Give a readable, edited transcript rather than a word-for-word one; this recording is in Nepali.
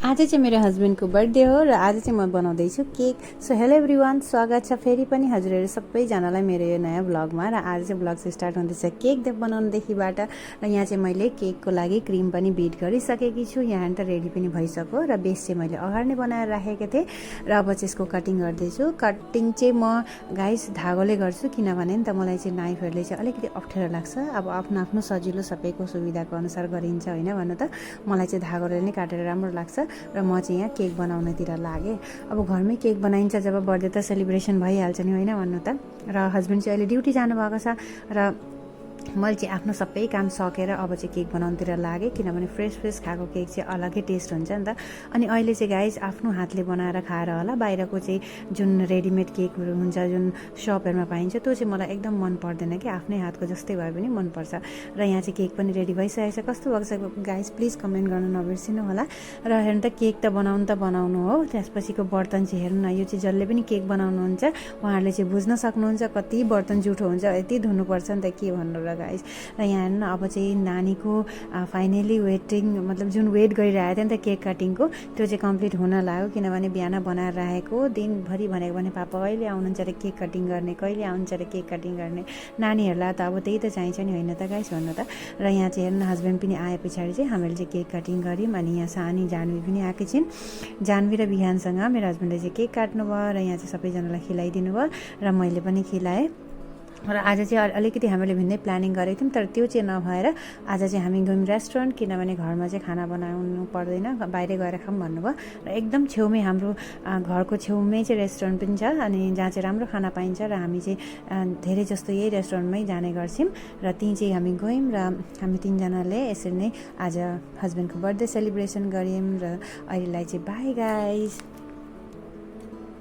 आज चाहिँ मेरो हस्बेन्डको बर्थडे हो र आज चाहिँ म बनाउँदैछु केक। सो हेलो एभ्रिवान, स्वागत छ फेरि पनि हजुरहरू सबैजनालाई मेरो यो नयाँ ब्लगमा। र आज चाहिँ ब्लग चाहिँ स्टार्ट हुँदैछ केक बनाउनुदेखिबाट। र यहाँ चाहिँ मैले केकको लागि क्रिम पनि बिट गरिसकेकी छु। यहाँ त रेडी पनि भइसक्यो र बेस चाहिँ मैले अगाडि नै बनाएर राखेको थिएँ। र अब चाहिँ यसको कटिङ गर्दैछु। कटिङ चाहिँ म गाइस धागोले गर्छु, किनभने नि त मलाई चाहिँ नाइफहरूले चाहिँ अलिकति अप्ठ्यारो लाग्छ। अब आफ्नो आफ्नो सजिलो सबैको सुविधाको अनुसार गरिन्छ होइन भन्नु त। मलाई चाहिँ धागोले नै काटेर राम्रो लाग्छ। र म चाहिँ यहाँ केक बनाउनतिर लागेँ। अब घरमै केक बनाइन्छ जब बर्थडे त सेलिब्रेसन भइहाल्छ नि होइन भन्नु त। र हस्बेन्ड चाहिँ अहिले ड्युटी जानुभएको छ र मैले चाहिँ आफ्नो सबै काम सकेर अब चाहिँ केक बनाउनुतिर लागेँ, किनभने फ्रेस खाएको केक चाहिँ अलग्गै टेस्ट हुन्छ नि त। अनि अहिले चाहिँ गाइस आफ्नो हातले बनाएर खाएर होला, बाहिरको चाहिँ जुन रेडिमेड केकहरू हुन्छ जुन सपहरूमा पाइन्छ त्यो चाहिँ मलाई एकदम मन पर्दैन कि आफ्नै हातको जस्तै भए पनि मनपर्छ। र यहाँ चाहिँ केक पनि रेडी भइसकेको छ। कस्तो भएको छ गाइस प्लिज कमेन्ट गर्नु नबिर्सिनु होला। र हेर्नु त केक त बनाउनु हो, त्यसपछिको बर्तन चाहिँ हेर्नु न। यो चाहिँ जसले पनि केक बनाउनुहुन्छ उहाँहरूले चाहिँ बुझ्न सक्नुहुन्छ कति बर्तन जुठो हुन्छ, यति धुनुपर्छ नि त के भन्नु र गाइस। र यहाँ हेर्नु अब चाहिँ नानीको फाइनली मतलब जुन वेट गरिरहेको थियो नि त केक कटिङको, त्यो चाहिँ कम्प्लिट हुन लाग्यो। किनभने बिहान बनाएर राखेको दिनभरि भनेको भने पापा कहिले आउनुहुन्छ अरे केक कटिङ गर्ने, कहिले आउनुहुन्छ अरे केक कटिङ गर्ने। नानीहरूलाई त अब त्यही त चाहिन्छ नि होइन त गाइस भन्नु त। र यहाँ चाहिँ हेर्नु हस्बेन्ड पनि आए पछाडि चाहिँ हामीले चाहिँ केक कटिङ गऱ्यौँ। अनि यहाँ सानी जानवी पनि आएकी छिन्। जानवी र बिहानसँग मेरो हस्बेन्डले चाहिँ केक काट्नुभयो र यहाँ चाहिँ सबैजनालाई खिलाइदिनु भयो र मैले पनि खिलाएँ। र आज चाहिँ अलिकति हामीले भिन्नै प्लानिङ गरेको थियौँ, तर त्यो चाहिँ नभएर आज चाहिँ हामी गयौँ रेस्टुरेन्ट, किनभने घरमा चाहिँ खाना बनाउनु पर्दैन, बाहिरै गएर खाऊँ भन्नुभयो। र एकदम छेउमै हाम्रो घरको छेउमै चाहिँ रेस्टुरेन्ट पनि छ, अनि जहाँ चाहिँ राम्रो खाना पाइन्छ। र हामी चाहिँ धेरै जस्तो यही रेस्टुरेन्टमै जाने गर्छौँ। र त्यहीँ चाहिँ हामी गयौँ र हामी तिनजनाले यसरी नै आज हस्बेन्डको बर्थडे सेलिब्रेसन गऱ्यौँ। र अहिलेलाई चाहिँ बाई गाइस।